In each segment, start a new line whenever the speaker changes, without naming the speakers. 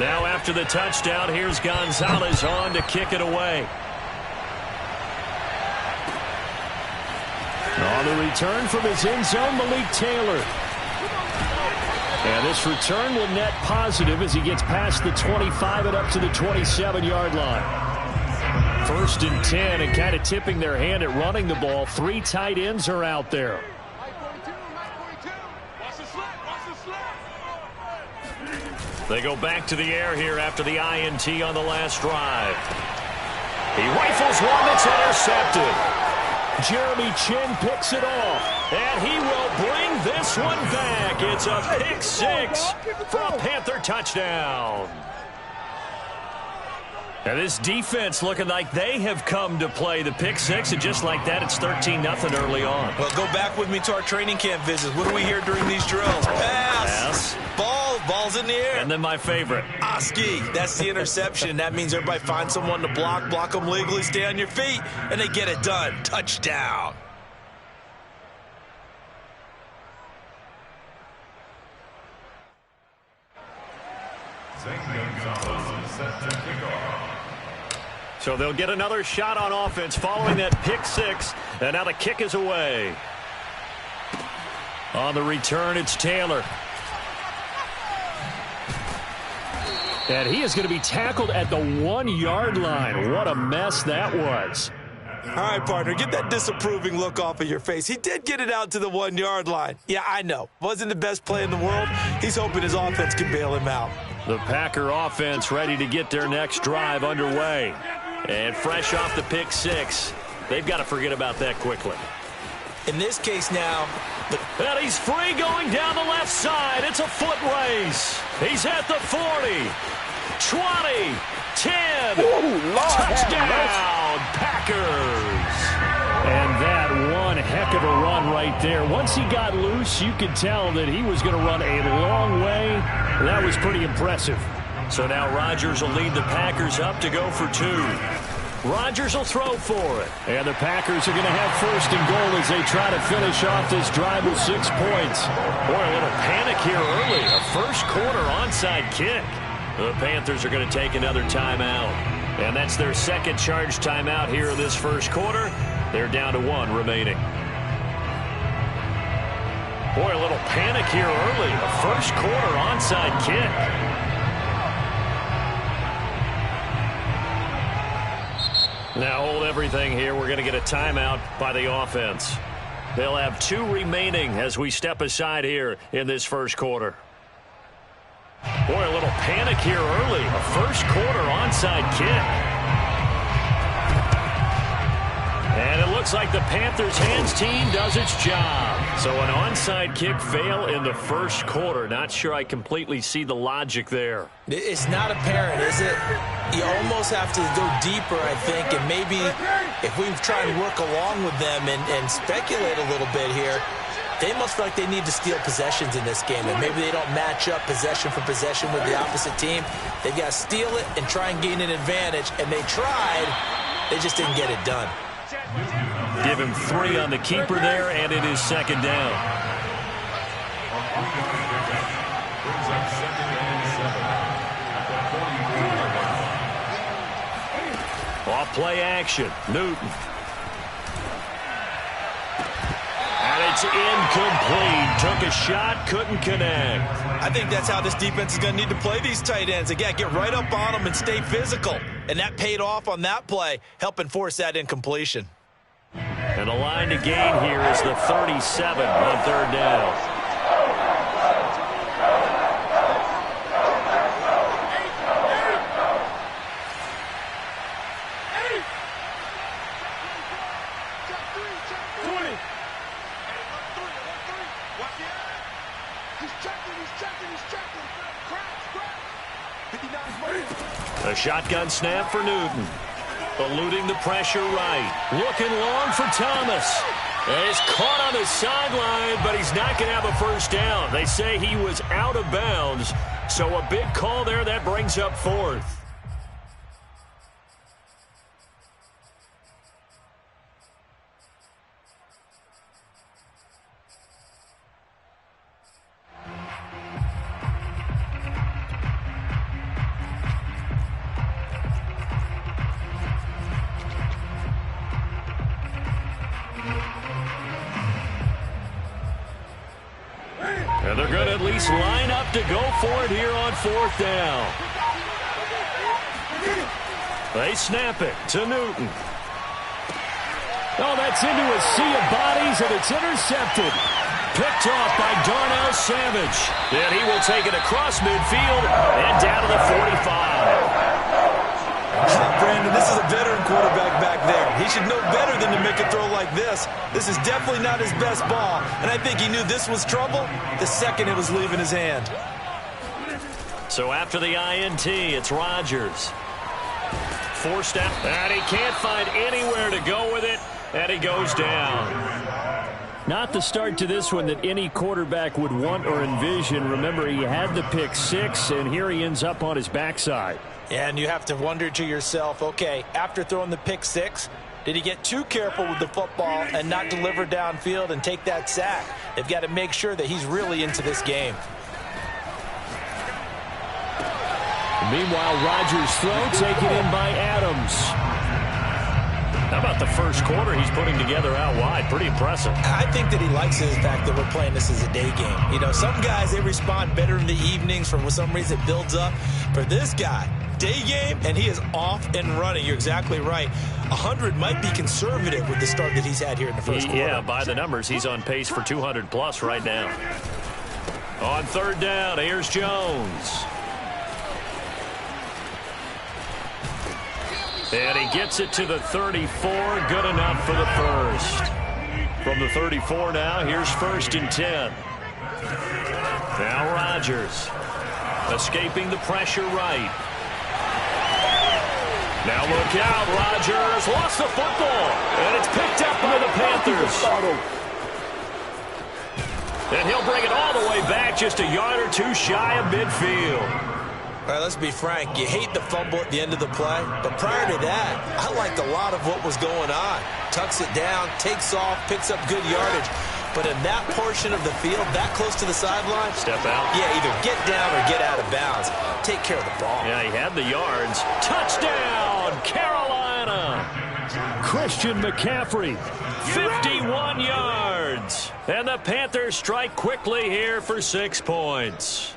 Now after the touchdown, here's Gonzalez on to kick it away. On the return from his end zone, Malik Taylor. And this return will net positive as he gets past the 25 and up to the 27-yard line. First and 10, and kind of tipping their hand at running the ball. 3 tight ends are out there. They go back to the air here after the INT on the last drive. He rifles one that's intercepted. Jeremy Chin picks it off, and he will bring this one back. It's a pick 6 for a Panther touchdown. And this defense looking like they have come to play. The pick 6, and just like that, it's 13-0 early on.
Well, go back with me to our training camp visits. What do we hear during these drills? Pass. Ball's in the air.
And then my favorite.
Oski. That's the interception. That means everybody finds someone to block them legally, stay on your feet, and they get it done. Touchdown.
So they'll get another shot on offense following that pick 6, and now the kick is away. On the return, it's Taylor. And he is going to be tackled at the 1-yard line. What a mess that was.
All right, partner, get that disapproving look off of your face. He did get it out to the 1-yard line. Yeah, I know. Wasn't the best play in the world. He's hoping his offense can bail him out.
The Packer offense ready to get their next drive underway. And fresh off the pick 6, they've got to forget about that quickly.
In this case now,
and he's free going down the left side. It's a foot race. He's at the 40, 20, 10. Touchdown, Packers. And that one heck of a run right there. Once he got loose, you could tell that he was going to run a long way. That was pretty impressive. So now Rodgers will lead the Packers up to go for 2. Rodgers will throw for it. And the Packers are going to have first and goal as they try to finish off this drive with 6 points. Boy, a little panic here early. A first-quarter onside kick. The Panthers are going to take another timeout. And that's their second charge timeout here in this first quarter. They're down to 1 remaining. Boy, a little panic here early. A first-quarter onside kick. Now hold everything here. We're going to get a timeout by the offense. They'll have 2 remaining as we step aside here in this first quarter. Boy, a little panic here early. A first-quarter onside kick. And it looks like the Panthers' hands team does its job. So an onside kick fail in the first quarter. Not sure I completely see the logic there.
It's not apparent, is it? You almost have to go deeper, I think, and maybe if we try and work along with them and speculate a little bit here, they must feel like they need to steal possessions in this game, and maybe they don't match up possession for possession with the opposite team. They've got to steal it and try and gain an advantage, and they tried. They just didn't get it done.
Give him 3 on the keeper there, and it is second down. Off play action, Newton. And it's incomplete. Took a shot, couldn't connect.
I think that's how this defense is going to need to play these tight ends. Again, get right up on them and stay physical. And that paid off on that play, helping force that incompletion.
And the line to gain here is the 37 on third down. A shotgun snap for Newton. Eluding the pressure right. Looking long for Thomas. And he's caught on the sideline, but he's not going to have a first down. They say he was out of bounds. So a big call there that brings up 4th. And they're going to at least line up to go for it here on 4th down. They snap it to Newton. Oh, that's into a sea of bodies, and it's intercepted. Picked off by Darnell Savage. And he will take it across midfield and down to the 45.
Brandon, this is a veteran quarterback back there. He should know better than to make a throw like this. This is definitely not his best ball, and I think he knew this was trouble the second it was leaving his hand.
So after the INT, it's Rodgers. Forced out, and he can't find anywhere to go with it, and he goes down. Not the start to this one that any quarterback would want or envision. Remember, he had the pick 6, and here he ends up on his backside.
And you have to wonder to yourself, okay, after throwing the pick 6, did he get too careful with the football and not deliver downfield and take that sack? They've got to make sure that he's really into this game.
Meanwhile, Rodgers' throw taken in by Adams. How about the first quarter he's putting together out wide? Pretty impressive.
I think that he likes the fact that we're playing this as a day game. You know, some guys, they respond better in the evenings. For some reason, it builds up. For this guy, day game, and he is off and running. You're exactly right. 100 might be conservative with the start that he's had here in the first quarter.
Yeah, by the numbers, he's on pace for 200+ right now. On 3rd down, here's Jones. And he gets it to the 34. Good enough for the first. From the 34 now, here's 1st and 10. Now Rodgers. Escaping the pressure right. Now look out, Rodgers lost the football, and it's picked up by the Panthers. And he'll bring it all the way back, just a yard or two shy of midfield.
All right, let's be frank. You hate the fumble at the end of the play, but prior to that, I liked a lot of what was going on. Tucks it down, takes off, picks up good yardage. But in that portion of the field, that close to the sideline,
step out.
Yeah, either get down or get out of bounds. Take care of the ball.
Yeah, he had the yards. Touchdown, Carolina. Christian McCaffrey, 51 yards. And the Panthers strike quickly here for 6 points.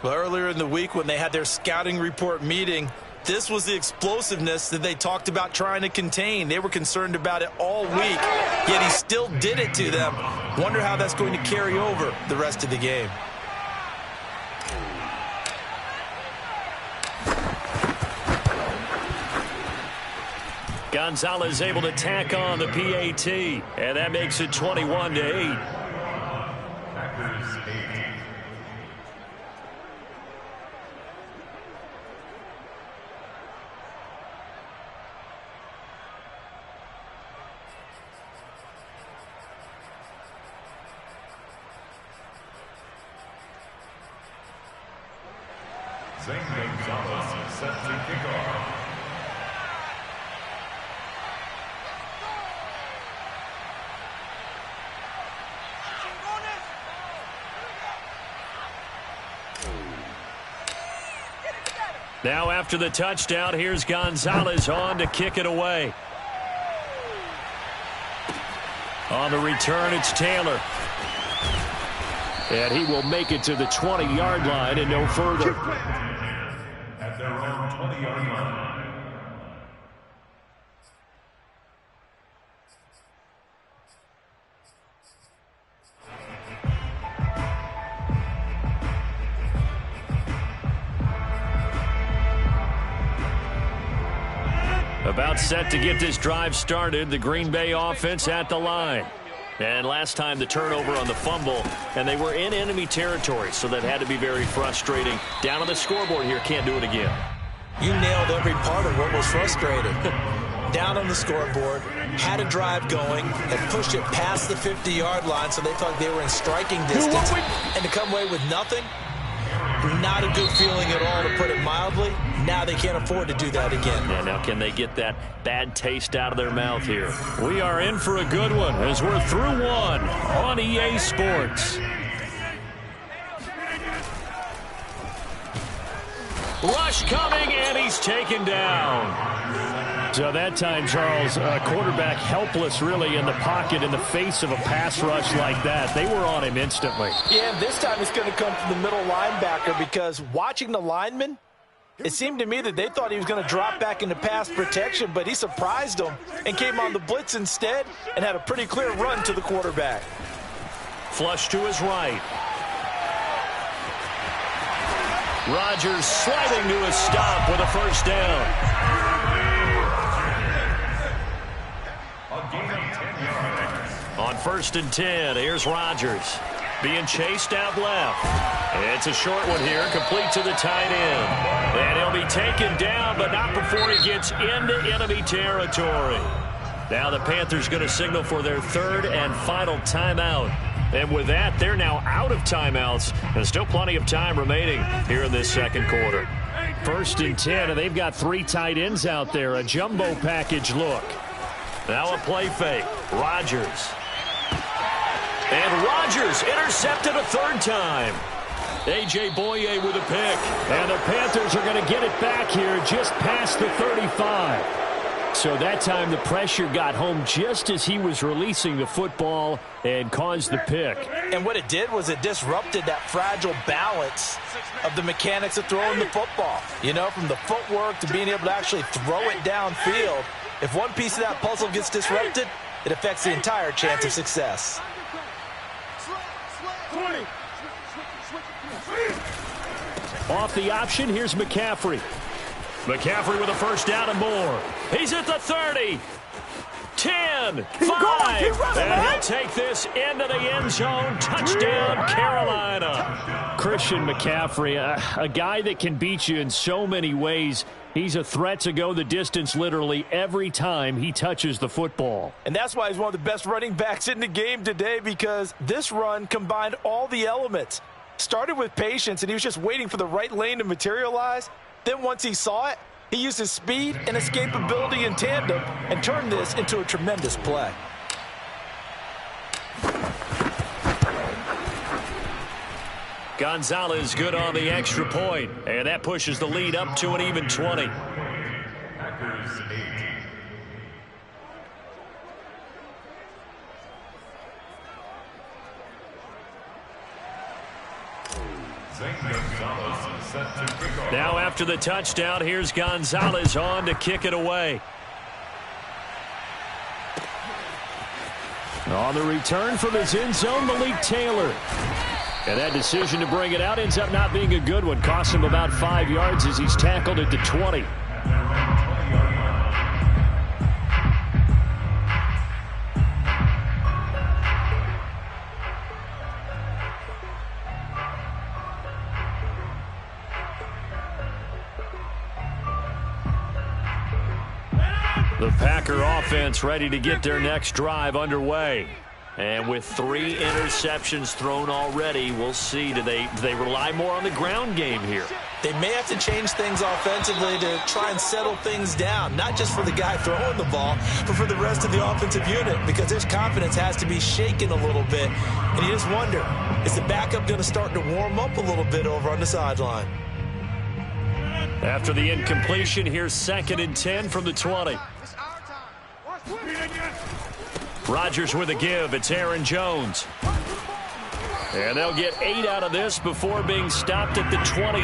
Well, earlier in the week when they had their scouting report meeting, this was the explosiveness that they talked about trying to contain. They were concerned about it all week, yet he still did it to them. Wonder how that's going to carry over the rest of the game.
Gonzalez able to tack on the PAT, and that makes it 21-8.
Gonzalez set to kick off.
Now after the touchdown, here's Gonzalez on to kick it away. On the return, it's Taylor. And he will make it to the 20-yard line and no further.
At their own 20-yard line.
About set to get this drive started, the Green Bay offense at the line. And last time the turnover on the fumble, and they were in enemy territory, so that had to be very frustrating. Down on the scoreboard here, can't do it again.
You nailed every part of what was frustrating. Down on the scoreboard, had a drive going, and pushed it past the 50-yard line, so they thought they were in striking distance. And to come away with nothing, not a good feeling at all, to put it mildly. Now they can't afford to do that again.
Yeah, now can they get that bad taste out of their mouth here? We are in for a good one as we're through one on EA Sports. Rush coming, and he's taken down. So that time, Charles, quarterback helpless really in the pocket in the face of a pass rush like that. They were on him instantly.
Yeah, and this time it's going to come from the middle linebacker because watching the lineman, it seemed to me that they thought he was going to drop back into pass protection, but he surprised them and came on the blitz instead and had a pretty clear run to the quarterback.
Flush to his right. Rodgers sliding to a stop with a first down. On 1st and 10, here's Rodgers. Being chased out left. It's a short one here, complete to the tight end. And he'll be taken down, but not before he gets into enemy territory. Now the Panthers going to signal for their 3rd and final timeout. And with that, they're now out of timeouts. And still plenty of time remaining here in this second quarter. 1st and 10, and they've got 3 tight ends out there. A jumbo package look. Now a play fake. Rodgers. And Rodgers intercepted a 3rd time. A.J. Boye with a pick. And the Panthers are going to get it back here just past the 35. So that time the pressure got home just as he was releasing the football and caused the pick.
And what it did was it disrupted that fragile balance of the mechanics of throwing the football. You know, from the footwork to being able to actually throw it downfield. If one piece of that puzzle gets disrupted, it affects the entire chance of success.
Off the option, here's McCaffrey. McCaffrey with a first down and more. He's at the 30. 10, 5, and he'll take this into the end zone. Touchdown, Carolina. Christian McCaffrey, a guy that can beat you in so many ways. He's a threat to go the distance literally every time he touches the football.
And that's why he's one of the best running backs in the game today, because this run combined all the elements. Started with patience, and he was just waiting for the right lane to materialize. Then once he saw it, he used his speed and escapability in tandem and turned this into a tremendous play.
Gonzalez good on the extra point, and that pushes the lead up to an even 20.
Packers 8.
Now after the touchdown, here's Gonzalez on to kick it away. On the return from his end zone, Malik Taylor. And that decision to bring it out ends up not being a good one. Costs him about 5 yards as he's tackled at the 20. The Packer offense ready to get their next drive underway. And with 3 interceptions thrown already, we'll see. Do they rely more on the ground game here?
They may have to change things offensively to try and settle things down, not just for the guy throwing the ball, but for the rest of the offensive unit, because his confidence has to be shaken a little bit. And you just wonder, is the backup going to start to warm up a little bit over on the sideline?
After the incompletion, here's 2nd and 10 from the 20. Rodgers with a give. It's Aaron Jones. And they'll get 8 out of this before being stopped at the 28.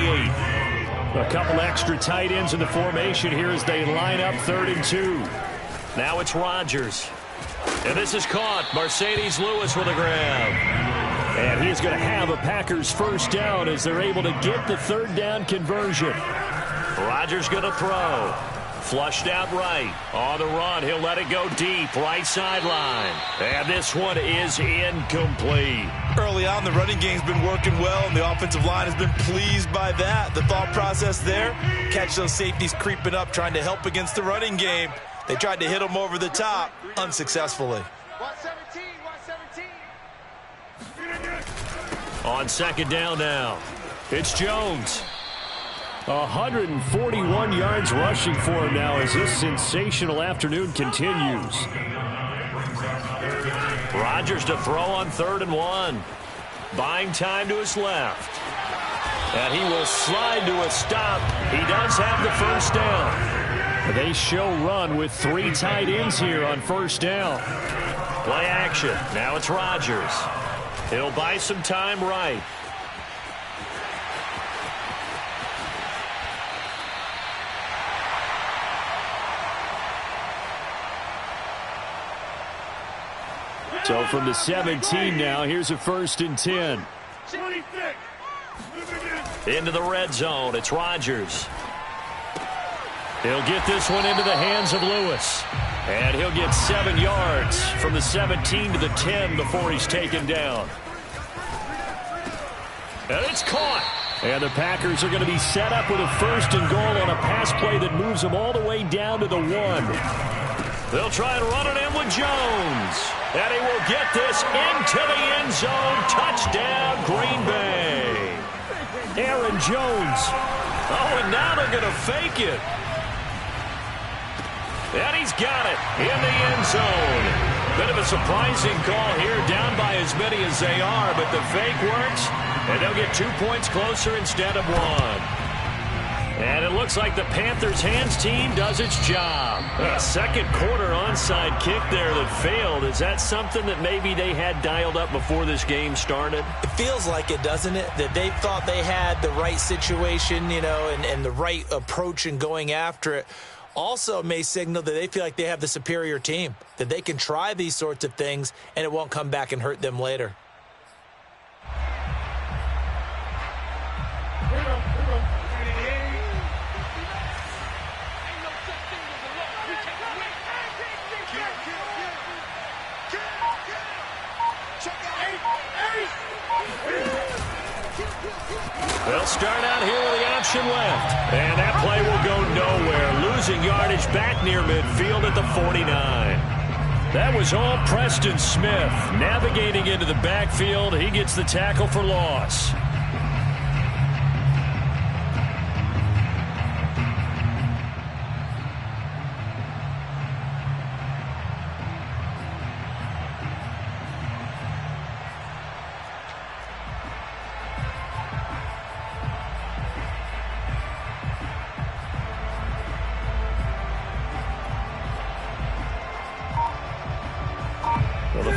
A couple extra tight ends in the formation here as they line up 3rd and 2. Now it's Rodgers. And this is caught. Mercedes Lewis with a grab. And he's going to have a Packers first down as they're able to get the 3rd down conversion. Rodgers going to throw. Flushed out right. On the run, he'll let it go deep. Right sideline. And this one is incomplete.
Early on, the running game's been working well, and the offensive line has been pleased by that. The thought process there, catch those safeties creeping up, trying to help against the running game. They tried to hit them over the top, unsuccessfully.
117.
On 2nd down now, it's Jones. 141 yards rushing for him now as this sensational afternoon continues. Rodgers to throw on 3rd and 1. Buying time to his left. And he will slide to a stop. He does have the first down. They show run with 3 tight ends here on first down. Play action. Now it's Rodgers. He'll buy some time right. So from the 17 now, here's a 1st and 10. Into the red zone. It's Rodgers. He'll get this one into the hands of Lewis. And he'll get 7 yards from the 17 to the 10 before he's taken down. And it's caught. And the Packers are going to be set up with a 1st and goal on a pass play that moves them all the way down to the 1. They'll try and run it in with Jones. And he will get this into the end zone. Touchdown, Green Bay. Aaron Jones. Oh, and now they're going to fake it. And he's got it in the end zone. Bit of a surprising call here, down by as many as they are, but the fake works, and they'll get 2 points closer instead of 1. And it looks like the Panthers' hands team does its job. A second quarter onside kick there that failed. Is that something that maybe they had dialed up before this game started?
It feels like it, doesn't it? That they thought they had the right situation, you know, and the right approach in going after it. Also may signal that they feel like they have the superior team, that they can try these sorts of things and it won't come back and hurt them later.
They'll start out here with the option left. And that play will go nowhere. Losing yardage back near midfield at the 49. That was all Preston Smith. Navigating into the backfield. He gets the tackle for loss.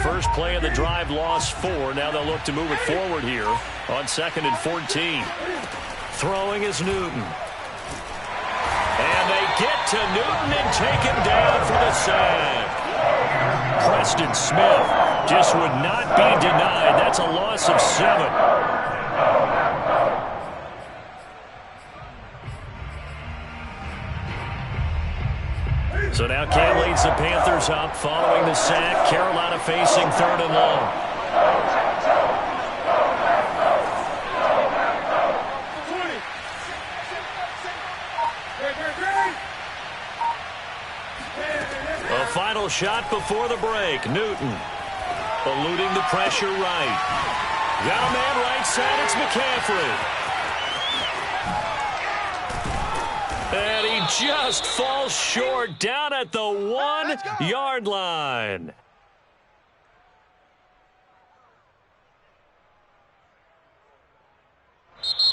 First play of the drive, lost 4. Now they'll look to move it forward here on 2nd and 14. Throwing is Newton. And they get to Newton and take him down for the sack. Preston Smith just would not be denied. That's a loss of 7. So now Cam leads the Panthers up following the sack. Carolina facing 3rd and long. A final shot before the break. Newton eluding the pressure right. Got a man right side. It's McCaffrey. And he just falls short down at the 1-yard line.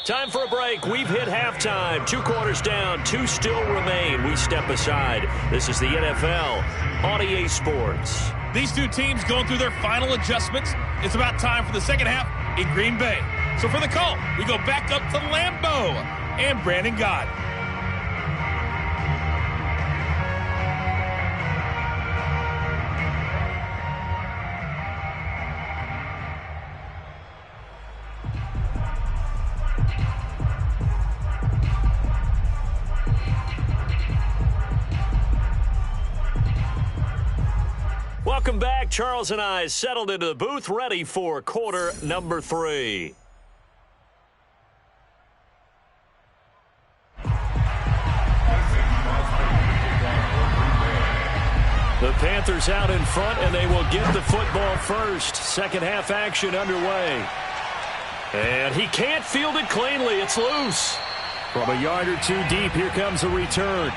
Time for a break. We've hit halftime. 2 quarters down. 2 still remain. We step aside. This is the NFL on EA Sports.
These 2 teams going through their final adjustments. It's about time for the second half in Green Bay. So for the call, we go back up to Lambeau and Brandon Gott.
Welcome back. Charles and I settled into the booth, ready for quarter number 3. The Panthers out in front, and they will get the football first. Second half action underway. And he can't field it cleanly. It's loose. From a yard or 2 deep, here comes a return.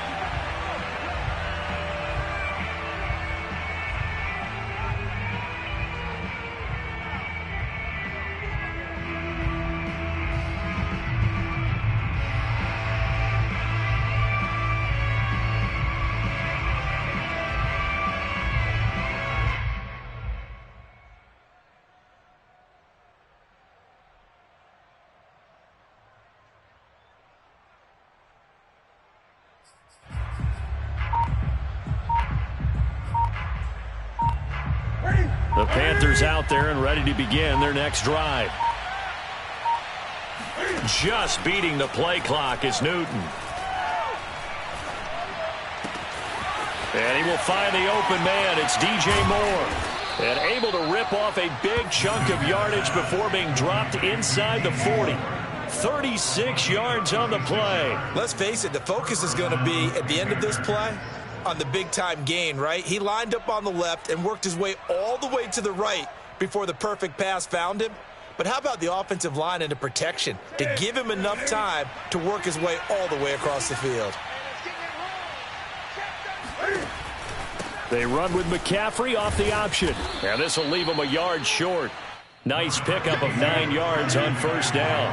Panthers out there and ready to begin their next drive. Just beating the play clock is Newton. And he will find the open man. It's DJ Moore. And able to rip off a big chunk of yardage before being dropped inside the 40. 36 yards on the play.
Let's face it, the focus is going to be at the end of this play on the big-time gain, right? He lined up on the left and worked his way all the way to the right before the perfect pass found him. But how about the offensive line and the protection to give him enough time to work his way all the way across the field?
They run with McCaffrey off the option. And this will leave him a yard short. Nice pickup of 9 yards on first down.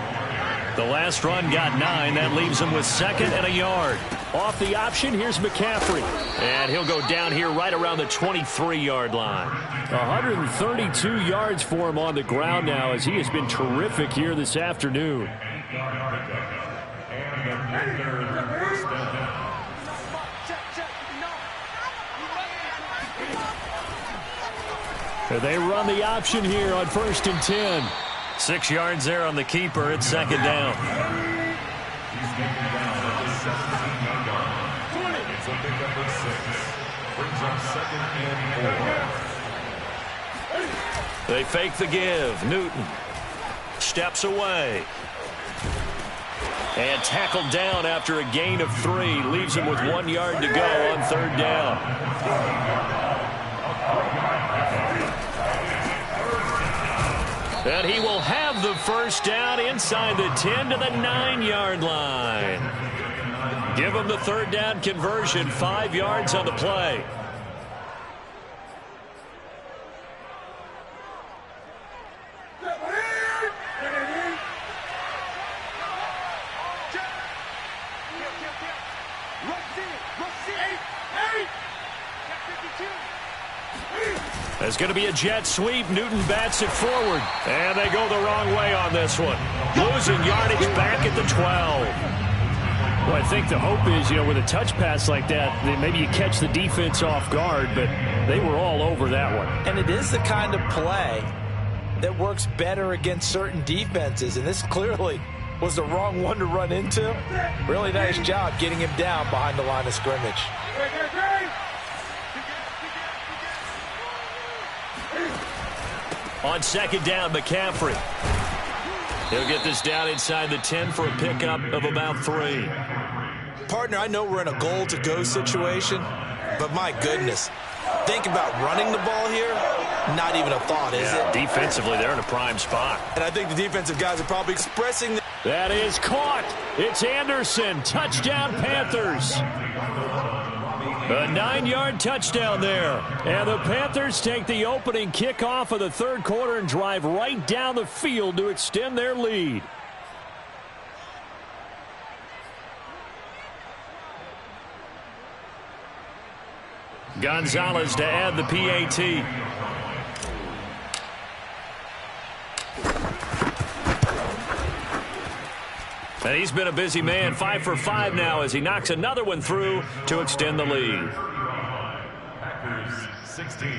The last run got 9. That leaves him with 2nd and a yard. Off the option, here's McCaffrey. And he'll go down here right around the 23-yard line. 132 yards for him on the ground now as he has been terrific here this afternoon. They run the option here on 1st and 10. 6 yards there on the keeper. It's 2nd down. They fake the give. Newton steps away. And tackled down after a gain of 3. Leaves him with 1 yard to go on 3rd down. And he will have the first down inside the 10 to the 9-yard line. Give him the 3rd down conversion, 5 yards on the play. There's going to be a jet sweep. Newton bats it forward. And they go the wrong way on this one. Losing yardage back at the 12. Well, I think the hope is, with a touch pass like that, maybe you catch the defense off guard, but they were all over that one.
And it is the kind of play that works better against certain defenses, and this clearly was the wrong one to run into. Really nice job getting him down behind the line of scrimmage.
On 2nd down, McCaffrey. He'll get this down inside the 10 for a pickup of about 3.
Partner, I know we're in a goal-to-go situation, but my goodness, think about running the ball here. Not even a thought, is it?
Defensively, they're in a prime spot.
And I think the defensive guys are probably expressing...
That is caught. It's Anderson. Touchdown, Panthers. A 9-yard touchdown there. And the Panthers take the opening kickoff of the 3rd quarter and drive right down the field to extend their lead. Gonzalez to add the PAT. And he's been a busy man, 5 for 5 now as he knocks another one through to extend the lead.
Packers 16.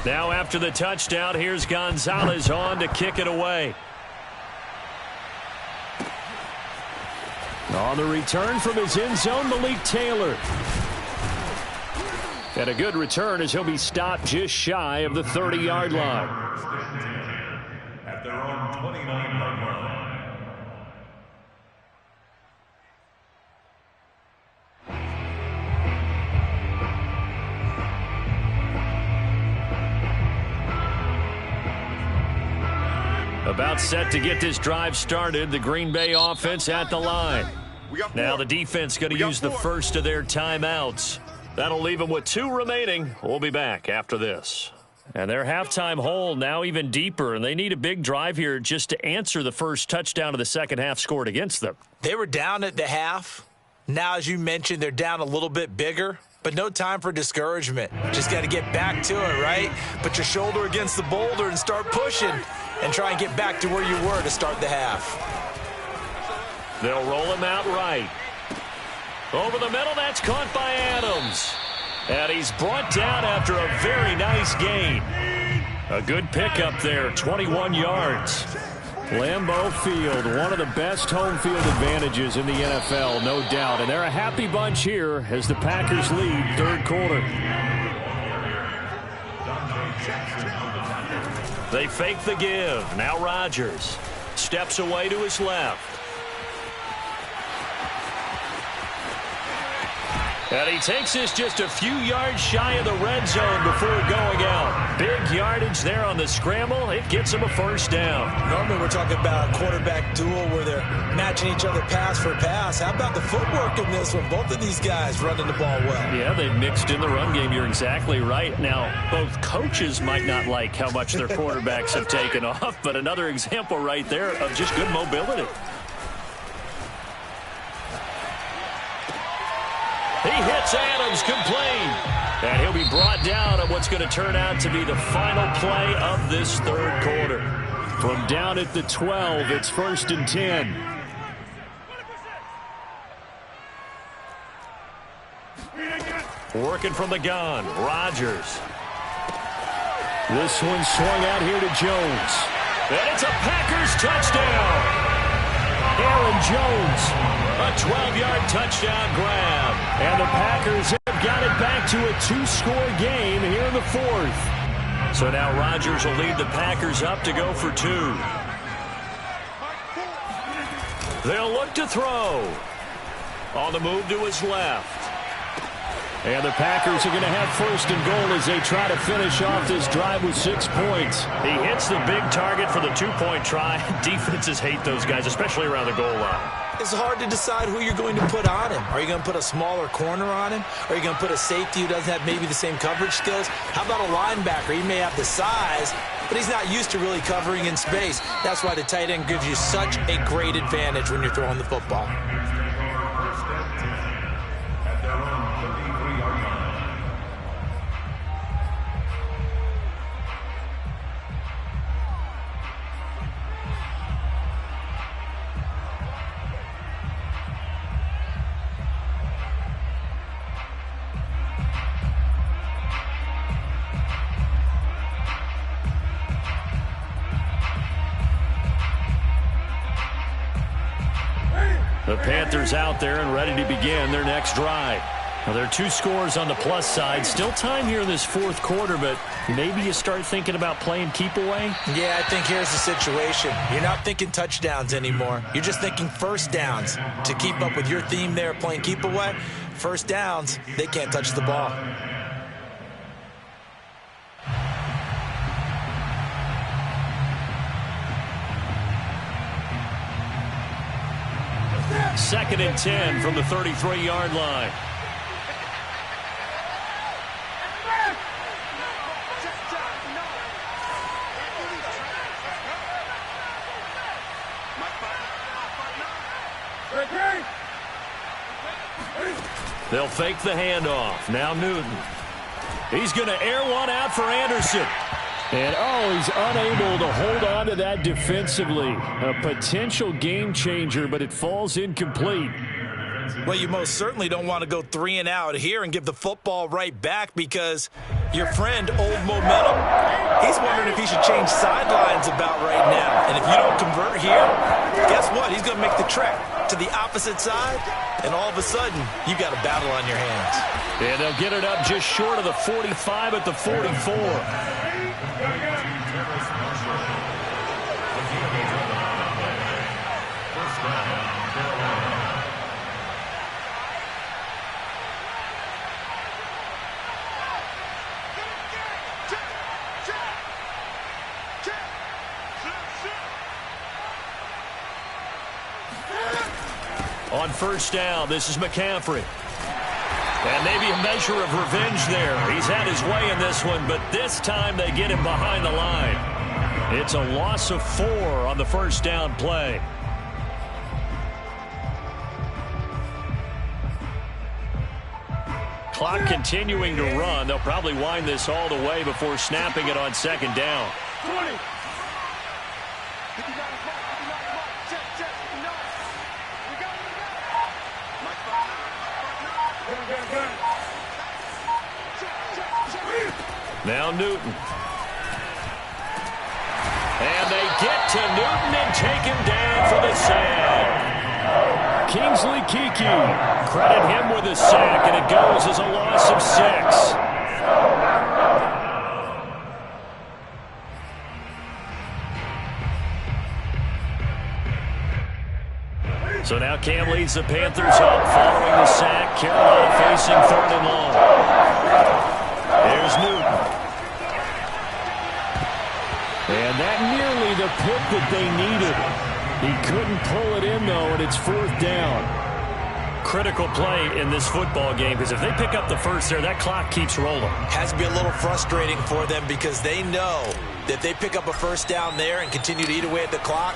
Now after the touchdown, here's Gonzalez on to kick it away. On the return from his end zone, Malik Taylor. And a good return as he'll be stopped just shy of the 30-yard line.
At their own 29-yard line.
About set to get this drive started. The Green Bay offense at the line. Now the defense going to use the first of their timeouts. That'll leave them with 2 remaining. We'll be back after this. And their halftime hole now even deeper, and they need a big drive here just to answer the first touchdown of the second half scored against them.
They were down at the half. Now, as you mentioned, they're down a little bit bigger, but no time for discouragement. Just got to get back to it, right? Put your shoulder against the boulder and start pushing and try and get back to where you were to start the half.
They'll roll him out right. Over the middle, that's caught by Adams. And he's brought down after a very nice gain. A good pickup there, 21 yards. Lambeau Field, one of the best home field advantages in the NFL, no doubt. And they're a happy bunch here as the Packers lead third quarter. They fake the give. Now Rodgers steps away to his left. And he takes this just a few yards shy of the red zone before going out. Big yardage there on the scramble. It gets him a first down.
Normally we're talking about a quarterback duel where they're matching each other pass for pass. How about the footwork in this one? Both of these guys running the ball well.
Yeah, they mixed in the run game. You're exactly right. Now, both coaches might not like how much their quarterbacks have taken off, but another example right there of just good mobility. He hits Adams complete. And he'll be brought down on what's going to turn out to be the final play of this third quarter. From down at the 12, it's 1st and 10. Working from the gun, Rodgers. This one swung out here to Jones. And it's a Packers touchdown. Aaron Jones, a 12-yard touchdown grab. And the Packers have got it back to a 2-score game here in the fourth. So now Rodgers will lead the Packers up to go for 2. They'll look to throw. On the move to his left. And the Packers are going to have 1st and goal as they try to finish off this drive with 6 points. He hits the big target for the 2-point try. Defenses hate those guys, especially around the goal line.
It's hard to decide who you're going to put on him. Are you going to put a smaller corner on him? Are you going to put a safety who doesn't have maybe the same coverage skills? How about a linebacker? He may have the size, but he's not used to really covering in space. That's why the tight end gives you such a great advantage when you're throwing the football.
The Panthers out there and ready to begin their next drive. Now, there are 2 scores on the plus side. Still time here in this fourth quarter, but maybe you start thinking about playing keep away?
Yeah, I think here's the situation. You're not thinking touchdowns anymore. You're just thinking first downs. To keep up with your theme there, playing keep away, first downs, they can't touch the ball.
Second and 10 from the 33-yard line. They'll fake the handoff. Now Newton. He's going to air one out for Anderson. And, he's unable to hold on to that defensively. A potential game changer, but it falls incomplete.
Well, you most certainly don't want to go 3 and out here and give the football right back because your friend, Old Momentum, he's wondering if he should change sidelines about right now. And if you don't convert here, guess what? He's going to make the trek to the opposite side, and all of a sudden, you got a battle on your hands.
And they'll get it up just short of the 45 at the 44. On first down, this is McCaffrey. And maybe a measure of revenge there. He's had his way in this one, but this time they get him behind the line. It's a loss of 4 on the first down play. Clock continuing to run. They'll probably wind this all the way before snapping it on second down.
20.
Now Newton. And they get to Newton and take him down for the sack. Kingsley Kiki. Credit him with a sack, and it goes as a loss of 6. So now Cam leads the Panthers up following the sack. Carolina facing 3rd and long. There's Newton. And that nearly the pick that they needed. He couldn't pull it in, though, and it's 4th down. Critical play in this football game, because if they pick up the first there, that clock keeps rolling.
Has to be a little frustrating for them because they know that they pick up a first down there and continue to eat away at the clock,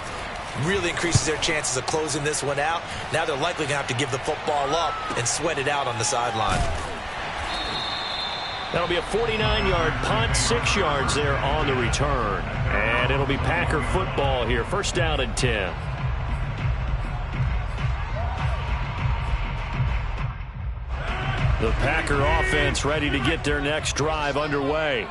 really increases their chances of closing this one out. Now they're likely going to have to give the football up and sweat it out on the sideline.
That'll be a 49-yard punt, 6 yards there on the return. And it'll be Packer football here, 1st down and 10. The Packer offense ready to get their next drive underway.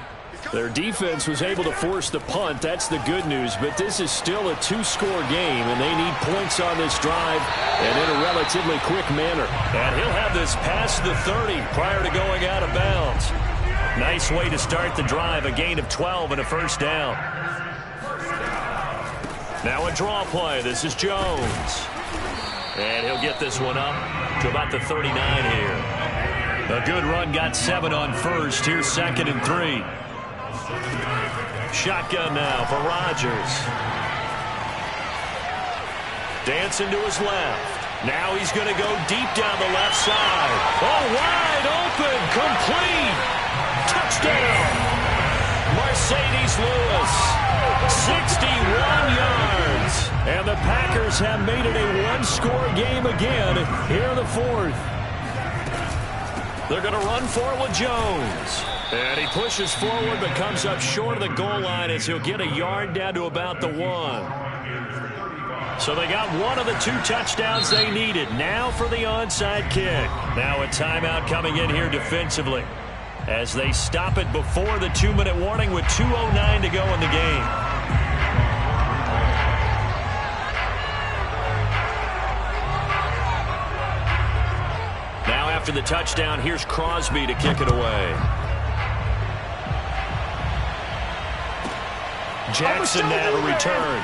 Their defense was able to force the punt. That's the good news, but this is still a 2-score game, and they need points on this drive and in a relatively quick manner. And he'll have this past the 30 prior to going out of bounds. Nice way to start the drive, a gain of 12 and a 1st down. Now a draw play. This is Jones. And he'll get this one up to about the 39 here. A good run, got 7 on 1st. Here's 2nd and 3. Shotgun now for Rodgers. Dancing to his left. Now he's going to go deep down the left side. Oh, wide open, complete. Touchdown. Mercedes Lewis. 61 yards. And the Packers have made it a 1-score game again here in the 4th. They're going to run for it with Jones. And he pushes forward but comes up short of the goal line as he'll get a yard down to about the 1. So they got one of the 2 touchdowns they needed. Now for the onside kick. Now a timeout coming in here defensively as they stop it before the 2-minute warning with 2:09 to go in the game. After the touchdown, here's Crosby to kick it away. Jackson now to return.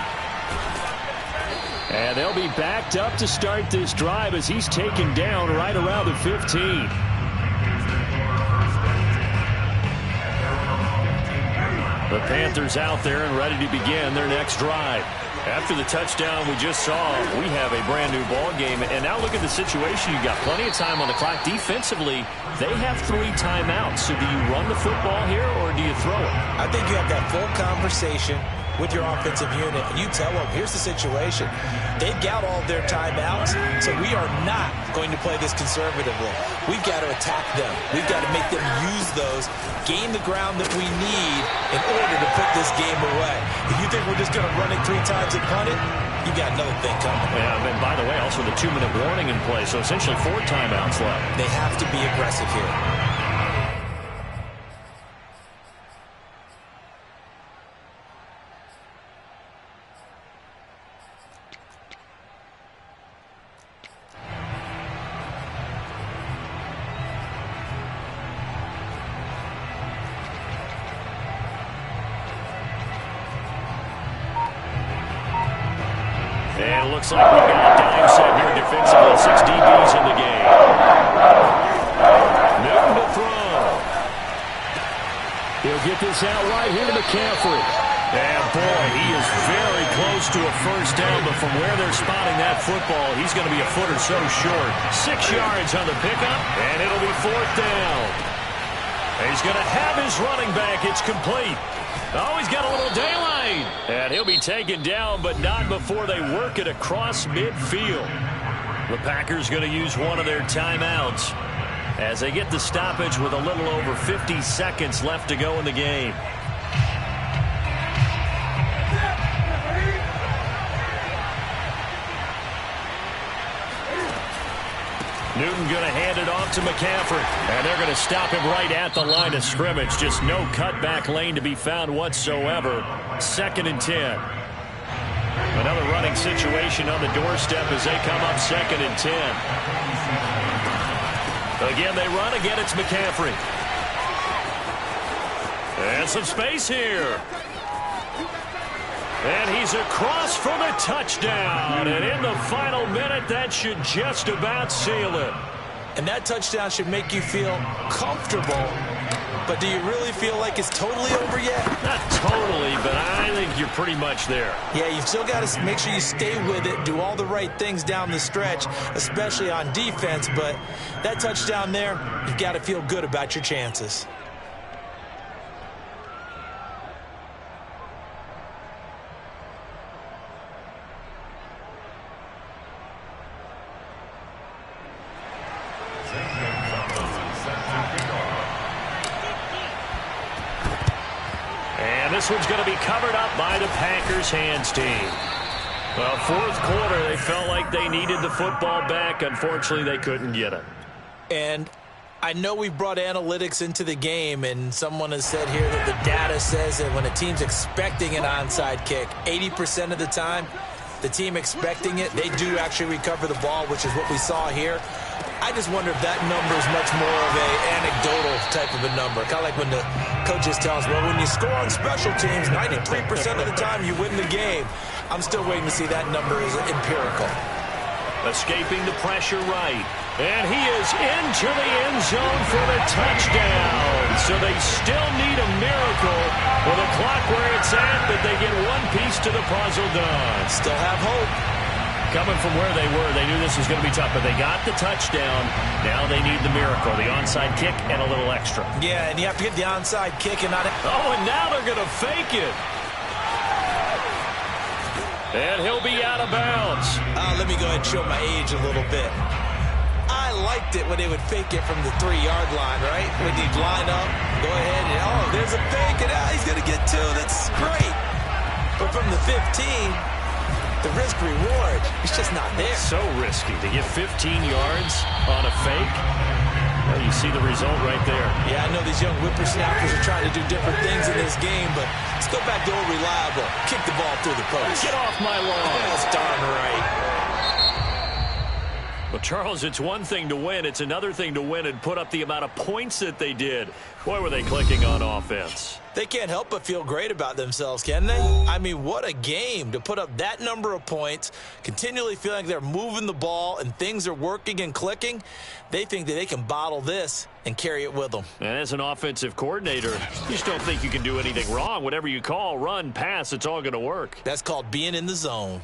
And they'll be backed up to start this drive as he's taken down right around the 15. The Panthers out there and ready to begin their next drive. After the touchdown we just saw, we have a brand-new ball game. And now look at the situation. You've got plenty of time on the clock. Defensively, they have 3 timeouts. So do you run the football here or do you throw it?
I think you have that full conversation with your offensive unit, and you tell them, here's the situation. They've got all their timeouts, so we are not going to play this conservatively. We've got to attack them. We've got to make them use those, gain the ground that we need in order to put this game away. If you think we're just going to run it 3 times and punt it, you got another thing coming.
Yeah, and by the way, also the 2-minute warning in play, so essentially 4 timeouts left.
They have to be aggressive here.
And it looks like we've got a dime set here defensively. 6 DBs in the game. Newton to throw. He'll get this out right here to McCaffrey. And boy, he is very close to a 1st down, but from where they're spotting that football, he's going to be a foot or so short. 6 yards on the pickup, and it'll be 4th down. And he's going to have his running back. It's complete. Oh, he's got a little daylight. And he'll be taken down, but not before they work it across midfield. The Packers going to use one of their timeouts as they get the stoppage with a little over 50 seconds left to go in the game. Newton going to hand it off to McCaffrey. And they're going to stop him right at the line of scrimmage. Just no cutback lane to be found whatsoever. 2nd and 10. Another running situation on the doorstep as they come up 2nd and 10. Again, they run. Again, it's McCaffrey. And some space here. And he's across for the touchdown. And in the final minute, that should just about seal it.
And that touchdown should make you feel comfortable. But do you really feel like it's totally over yet?
Not totally, but I think you're pretty much there.
Yeah, you've still got to make sure you stay with it, do all the right things down the stretch, especially on defense. But that touchdown there, you've got to feel good about your chances.
This one's going to be covered up by the Packers hands team. Well, 4th quarter, they felt like they needed the football back. Unfortunately, they couldn't get it.
And I know we've brought analytics into the game, and someone has said here that the data says that when a team's expecting an onside kick, 80% of the time, the team expecting it, they do actually recover the ball, which is what we saw here. I just wonder if that number is much more of an anecdotal type of a number. Kind of like when the coaches tell us, well, when you score on special teams, 93% of the time you win the game. I'm still waiting to see that number is empirical.
Escaping the pressure right. And he is into the end zone for the touchdown. So they still need a miracle with a clock where it's at that they get one piece to the puzzle done.
Still have hope.
Coming from where they were, they knew this was going to be tough, but they got the touchdown. Now they need the miracle, the onside kick and a little extra.
Yeah, and you have to get the onside kick and not...
Oh, and now they're going to fake it. And he'll be out of bounds.
Let me go ahead and show my age a little bit. I liked it when they would fake it from the 3-yard line, right? When you'd line up, go ahead, and oh, there's a fake, and he's going to get 2. That's great. But from the 15... the risk-reward, it's just not there.
So risky to get 15 yards on a fake. Well, you see the result right there.
Yeah, I know these young whippersnappers are trying to do different things in this game, but let's go back to old reliable. Kick the ball through the post.
Get off my lawn.
That's darn right.
Well, Charles, it's one thing to win. It's another thing to win and put up the amount of points that they did. Boy, were they clicking on offense.
They can't help but feel great about themselves, can they? I mean, what a game to put up that number of points, continually feeling like they're moving the ball and things are working and clicking. They think that they can bottle this and carry it with them.
And as an offensive coordinator, you just don't think you can do anything wrong. Whatever you call, run, pass, it's all going to work.
That's called being in the zone.